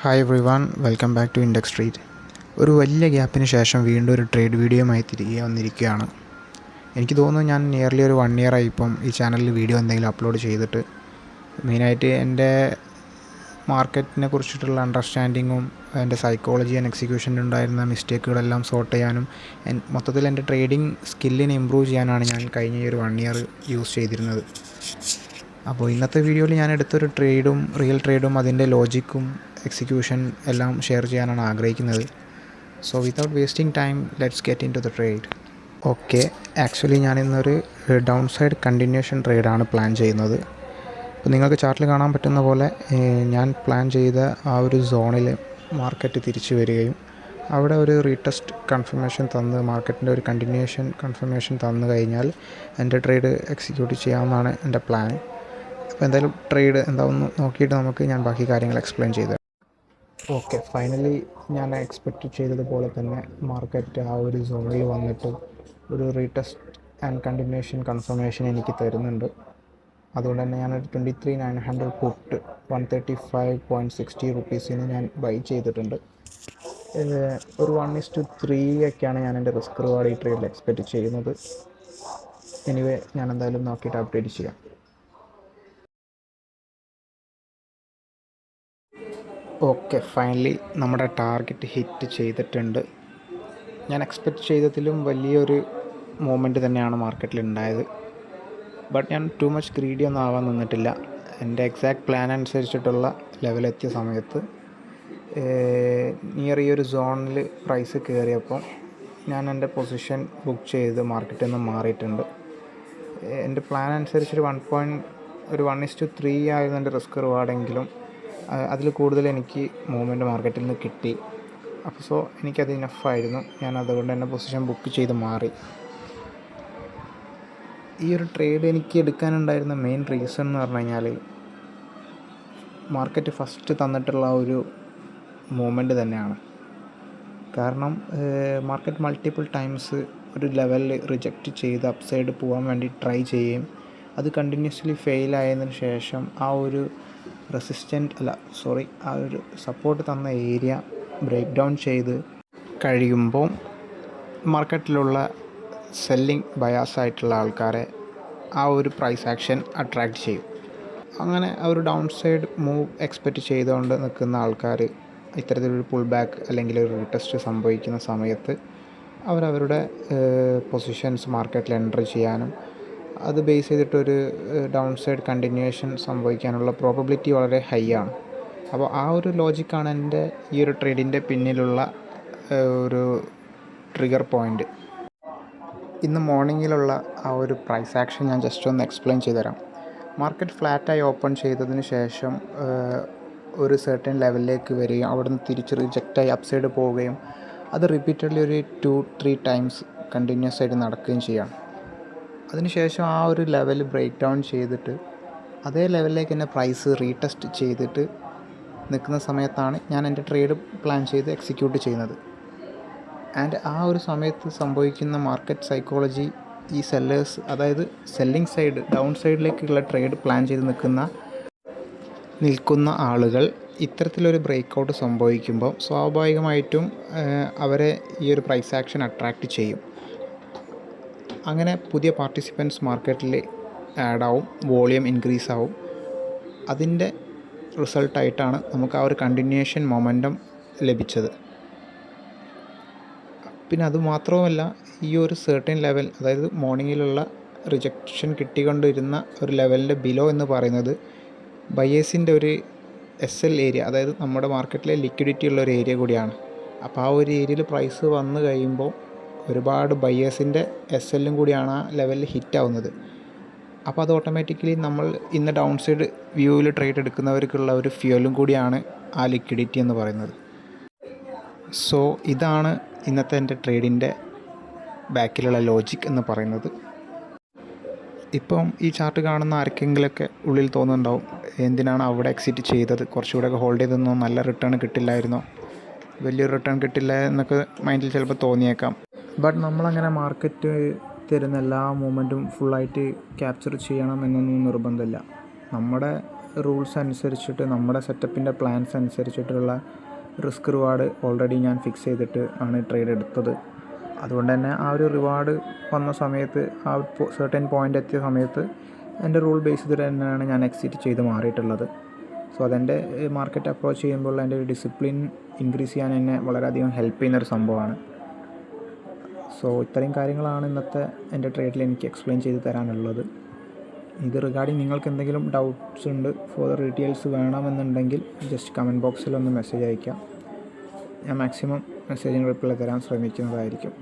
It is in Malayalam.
Hi everyone, welcome back to index trade. ഒരു വലിയ ഗ്യാപ്പിന് ശേഷം വീണ്ടും ഒരു ട്രേഡ് വീഡിയോയുമായി തിരികെ വന്നിരിക്കുകയാണ്. എനിക്ക് തോന്നുന്നു ഞാൻ നിയർലി ഒരു 1 ഇയറായി ഇപ്പം ഈ ചാനലിൽ വീഡിയോ എന്തെങ്കിലും അപ്ലോഡ് ചെയ്തിട്ട്. മെയിനായിട്ട് എൻ്റെ മാർക്കറ്റിനെ കുറിച്ചിട്ടുള്ള അണ്ടർസ്റ്റാൻഡിങ്ങും എൻ്റെ സൈക്കോളജി ആൻഡ് എക്സിക്യൂഷനിലുണ്ടായിരുന്ന മിസ്റ്റേക്കുകളെല്ലാം സോർട്ട് ചെയ്യാനും മൊത്തത്തിൽ എൻ്റെ ട്രേഡിംഗ് സ്കില്ലിനെ ഇമ്പ്രൂവ് ചെയ്യാനാണ് ഞാൻ കഴിഞ്ഞ ഒരു 1 ഇയർ യൂസ് ചെയ്തിരുന്നത്. അപ്പോൾ ഇന്നത്തെ വീഡിയോയിൽ ഞാൻ എടുത്തൊരു ട്രേഡും റിയൽ ട്രേഡും അതിൻ്റെ ലോജിക്കും എക്സിക്യൂഷൻ എല്ലാം ഷെയർ ചെയ്യാനാണ് ആഗ്രഹിക്കുന്നത്. So without wasting time, let's get into the trade. Okay, actually ഞാനിന്നൊരു ഡൗൺ സൈഡ് കണ്ടിന്യൂഷൻ ട്രേഡാണ് പ്ലാൻ ചെയ്യുന്നത്. അപ്പോൾ നിങ്ങൾക്ക് ചാർട്ടിൽ കാണാൻ പറ്റുന്ന പോലെ ഞാൻ പ്ലാൻ ചെയ്ത ആ ഒരു സോണിൽ മാർക്കറ്റ് തിരിച്ചു വരികയും അവിടെ ഒരു റീടെസ്റ്റ് കൺഫർമേഷൻ തന്ന് മാർക്കറ്റിൻ്റെ ഒരു കണ്ടിന്യൂഷൻ കൺഫർമേഷൻ തന്നു കഴിഞ്ഞാൽ എൻ്റെ ട്രേഡ് എക്സിക്യൂട്ട് ചെയ്യാമെന്നാണ് എൻ്റെ പ്ലാൻ. അപ്പോൾ എന്തായാലും ട്രേഡ് എന്താണെന്ന് നോക്കിയിട്ട് ഞാൻ ബാക്കി കാര്യങ്ങൾ എക്സ്പ്ലെയിൻ ചെയ്തു. ഓക്കെ, ഫൈനലി ഞാൻ എക്സ്പെക്റ്റ് ചെയ്തതുപോലെ തന്നെ മാർക്കറ്റ് ആ ഒരു സോണിൽ വന്നിട്ട് ഒരു റീടെസ്റ്റ് ആൻഡ് കണ്ടിന്യൂഷൻ കൺഫർമേഷൻ എനിക്ക് തരുന്നുണ്ട്. അതുകൊണ്ട് തന്നെ ഞാനൊരു 23,900 പുട്ട് 135.60 റുപ്പീസിന് ഞാൻ ബൈ ചെയ്തിട്ടുണ്ട്. ഒരു 1:3 ഒക്കെയാണ് ഞാൻ എൻ്റെ റിസ്ക് റിവാർഡ് ഈ ട്രേഡിൽ എക്സ്പെക്റ്റ് ചെയ്യുന്നത്. എനിവേ, ഞാൻ എന്തായാലും നോക്കിയിട്ട് അപ്ഡേറ്റ് ചെയ്യാം. ഓക്കെ, ഫൈനലി നമ്മുടെ ടാർഗറ്റ് ഹിറ്റ് ചെയ്തിട്ടുണ്ട്. ഞാൻ എക്സ്പെക്റ്റ് ചെയ്തതിലും വലിയൊരു മൂവ്മെൻറ്റ് തന്നെയാണ് മാർക്കറ്റിൽ ഉണ്ടായത്. ബട്ട് ഞാൻ ടു മച്ച് ഗ്രീഡി ഒന്നും ആവാൻ നിന്നിട്ടില്ല. എൻ്റെ എക്സാക്ട് പ്ലാൻ അനുസരിച്ചിട്ടുള്ള ലെവലെത്തിയ സമയത്ത് നിയർ ഈ ഒരു സോണിൽ പ്രൈസ് കയറിയപ്പോൾ ഞാൻ എൻ്റെ പൊസിഷൻ ബുക്ക് ചെയ്ത് മാർക്കറ്റിൽ നിന്ന് മാറിയിട്ടുണ്ട്. എൻ്റെ പ്ലാൻ അനുസരിച്ചൊരു 1:3 ആയിരുന്നു എൻ്റെ റിസ്ക് റിവാർഡെങ്കിലും അതിൽ കൂടുതൽ എനിക്ക് മൂവ്മെൻറ്റ് മാർക്കറ്റിൽ നിന്ന് കിട്ടി. അപ്പോൾ എനിക്കത് ഇനഫായിരുന്നു. ഞാൻ അതുകൊണ്ട് തന്നെ പൊസിഷൻ ബുക്ക് ചെയ്ത് മാറി. ഈ ഒരു ട്രേഡ് എനിക്ക് എടുക്കാനുണ്ടായിരുന്ന മെയിൻ റീസൺ എന്ന് പറഞ്ഞു കഴിഞ്ഞാൽ മാർക്കറ്റ് ഫസ്റ്റ് തന്നിട്ടുള്ള ഒരു മൂവ്മെൻറ്റ് തന്നെയാണ്. കാരണം മാർക്കറ്റ് മൾട്ടിപ്പിൾ ടൈംസ് ഒരു ലെവലിൽ റിജക്റ്റ് ചെയ്ത് അപ്സൈഡ് പോകാൻ വേണ്ടി ട്രൈ ചെയ്യുകയും അത് കണ്ടിന്യൂസ്ലി ഫെയിലായതിനു ശേഷം ആ ഒരു ആ ഒരു സപ്പോർട്ട് തന്ന ഏരിയ ബ്രേക്ക് ഡൗൺ ചെയ്ത് കഴിയുമ്പോൾ മാർക്കറ്റിലുള്ള സെല്ലിംഗ് ബയാസായിട്ടുള്ള ആൾക്കാരെ ആ ഒരു പ്രൈസ് ആക്ഷൻ അട്രാക്റ്റ് ചെയ്യും. അങ്ങനെ ആ ഒരു ഡൗൺ സൈഡ് മൂവ് എക്സ്പെക്റ്റ് ചെയ്തുകൊണ്ട് നിൽക്കുന്ന ആൾക്കാർ ഇത്തരത്തിലൊരു പുൾ ബാക്ക് അല്ലെങ്കിൽ ഒരു റീടെസ്റ്റ് സംഭവിക്കുന്ന സമയത്ത് അവരവരുടെ പൊസിഷൻസ് മാർക്കറ്റിൽ എൻ്റർ ചെയ്യാനും അത് ബേസ് ചെയ്തിട്ടൊരു ഡൗൺ സൈഡ് കണ്ടിന്യൂവേഷൻ സംഭവിക്കാനുള്ള പ്രോബബിലിറ്റി വളരെ ഹൈ ആണ്. അപ്പോൾ ആ ഒരു ലോജിക്കാണ് എൻ്റെ ഈ ഒരു ട്രേഡിൻ്റെ പിന്നിലുള്ള ഒരു ട്രിഗർ പോയിൻ്റ്. ഇന്ന് മോർണിംഗിലുള്ള ആ ഒരു പ്രൈസ് ആക്ഷൻ ഞാൻ ജസ്റ്റ് ഒന്ന് എക്സ്പ്ലെയിൻ ചെയ്തുതരാം. മാർക്കറ്റ് ഫ്ലാറ്റായി ഓപ്പൺ ചെയ്തതിന് ശേഷം ഒരു സർട്ടൻ ലെവലിലേക്ക് വരികയും അവിടെ നിന്ന് തിരിച്ച് റിജക്റ്റായി അപ്സൈഡ് പോവുകയും അത് റിപ്പീറ്റഡ്ലി ഒരു 2-3 ടൈംസ് കണ്ടിന്യൂസ് ആയിട്ട് നടക്കുകയും ചെയ്യാം. അതിനുശേഷം ആ ഒരു ലെവൽ ബ്രേക്ക് ഡൗൺ ചെയ്തിട്ട് അതേ ലെവലിലേക്ക് തന്നെ പ്രൈസ് റീടെസ്റ്റ് ചെയ്തിട്ട് നിൽക്കുന്ന സമയത്താണ് ഞാൻ എൻ്റെ ട്രേഡ് പ്ലാൻ ചെയ്ത് എക്സിക്യൂട്ട് ചെയ്യുന്നത്. ആൻഡ് ആ ഒരു സമയത്ത് സംഭവിക്കുന്ന മാർക്കറ്റ് സൈക്കോളജി ഈ സെല്ലേഴ്സ്, അതായത് സെല്ലിംഗ് സൈഡ് ഡൗൺ സൈഡിലേക്കുള്ള ട്രേഡ് പ്ലാൻ ചെയ്ത് നിൽക്കുന്ന ആളുകൾ ഇത്തരത്തിലൊരു ബ്രേക്കൗട്ട് സംഭവിക്കുമ്പോൾ സ്വാഭാവികമായിട്ടും അവരെ ഈ ഒരു പ്രൈസ് ആക്ഷൻ അട്രാക്റ്റ് ചെയ്യും. അങ്ങനെ പുതിയ പാർട്ടിസിപ്പൻസ് മാർക്കറ്റിൽ ആഡാവും, വോളിയം ഇൻക്രീസ് ആവും. അതിൻ്റെ റിസൾട്ടായിട്ടാണ് നമുക്ക് ആ ഒരു കണ്ടിന്യൂവേഷൻ മൊമെൻറ്റം ലഭിച്ചത്. പിന്നെ അതുമാത്രവുമല്ല, ഈ ഒരു സർട്ടൻ ലെവൽ, അതായത് മോർണിംഗിലുള്ള റിജക്ഷൻ കിട്ടിക്കൊണ്ടിരുന്ന ഒരു ലെവലിൻ്റെ ബിലോ എന്ന് പറയുന്നത് ബയേഴ്സിൻ്റെ ഒരു SL ഏരിയ, അതായത് നമ്മുടെ മാർക്കറ്റിലെ ലിക്വിഡിറ്റി ഉള്ള ഒരു ഏരിയ കൂടിയാണ്. അപ്പോൾ ആ ഒരു ഏരിയയിൽ പ്രൈസ് വന്നു കഴിയുമ്പോൾ ഒരുപാട് ബയേഴ്സിൻ്റെ SLും കൂടിയാണ് ആ ലെവലിൽ ഹിറ്റ് ആവുന്നത്. അപ്പോൾ അത് ഓട്ടോമാറ്റിക്കലി നമ്മൾ ഇന്ന് ഡൗൺ സൈഡ് വ്യൂവിൽ ട്രേഡ് എടുക്കുന്നവർക്കുള്ള ഒരു ഫ്യൂലും കൂടിയാണ് ആ ലിക്വിഡിറ്റി എന്ന് പറയുന്നത്. സോ ഇതാണ് ഇന്നത്തെ എൻ്റെ ട്രേഡിൻ്റെ ബാക്കിലുള്ള ലോജിക് എന്ന് പറയുന്നത്. ഇപ്പം ഈ ചാർട്ട് കാണുന്ന ആർക്കെങ്കിലൊക്കെ ഉള്ളിൽ തോന്നുന്നുണ്ടാവും, എന്തിനാണ് അവിടെ എക്സിറ്റ് ചെയ്തത്, കുറച്ചുകൂടെയൊക്കെ ഹോൾഡ് ചെയ്തൊന്നും നല്ല റിട്ടേൺ കിട്ടില്ലായിരുന്നോ, വലിയൊരു റിട്ടേൺ കിട്ടില്ല എന്നൊക്കെ മൈൻഡിൽ ചിലപ്പോൾ തോന്നിയേക്കാം. ബട്ട് നമ്മളങ്ങനെ മാർക്കറ്റ് തരുന്ന എല്ലാ മൂമെൻറ്റും ഫുള്ളായിട്ട് ക്യാപ്ചർ ചെയ്യണം എന്നൊന്നും നിർബന്ധമില്ല. നമ്മുടെ റൂൾസ് അനുസരിച്ചിട്ട് നമ്മുടെ സെറ്റപ്പിൻ്റെ പ്ലാൻസ് അനുസരിച്ചിട്ടുള്ള റിസ്ക് റിവാർഡ് ഓൾറെഡി ഞാൻ ഫിക്സ് ചെയ്തിട്ട് ആണ് ട്രേഡ് എടുത്തത്. അതുകൊണ്ട് തന്നെ ആ ഒരു റിവാർഡ് വന്ന സമയത്ത് ആ സെർട്ടൻ പോയിൻ്റ് എത്തിയ സമയത്ത് എൻ്റെ റൂൾ ബേസ് ചെയ്തിട്ട് തന്നെയാണ് ഞാൻ എക്സിറ്റ് ചെയ്ത് മാറിയിട്ടുള്ളത്. സോ അതെൻ്റെ മാർക്കറ്റ് അപ്രോച്ച് ചെയ്യുമ്പോൾ എൻ്റെ ഒരു ഡിസിപ്ലിൻ ഇൻക്രീസ് ചെയ്യാൻ എന്നെ വളരെയധികം ഹെൽപ്പ് ചെയ്യുന്നൊരു സംഭവമാണ്. സോ ഇത്രയും കാര്യങ്ങളാണ് ഇന്നത്തെ എൻ്റെ ട്രേഡിൽ എനിക്ക് എക്സ്പ്ലെയിൻ ചെയ്ത് തരാനുള്ളത്. ഇത് റിഗാർഡിങ് നിങ്ങൾക്ക് എന്തെങ്കിലും ഡൗട്ട്സ് ഉണ്ട്, ഫോർ ഡീറ്റെയിൽസ് വേണമെന്നുണ്ടെങ്കിൽ ജസ്റ്റ് കമൻറ്റ് ബോക്സിലൊന്ന് മെസ്സേജ് അയയ്ക്കാം. ഞാൻ മാക്സിമം മെസ്സേജിന് റിപ്ലൈ തരാൻ ശ്രമിക്കുന്നതായിരിക്കും.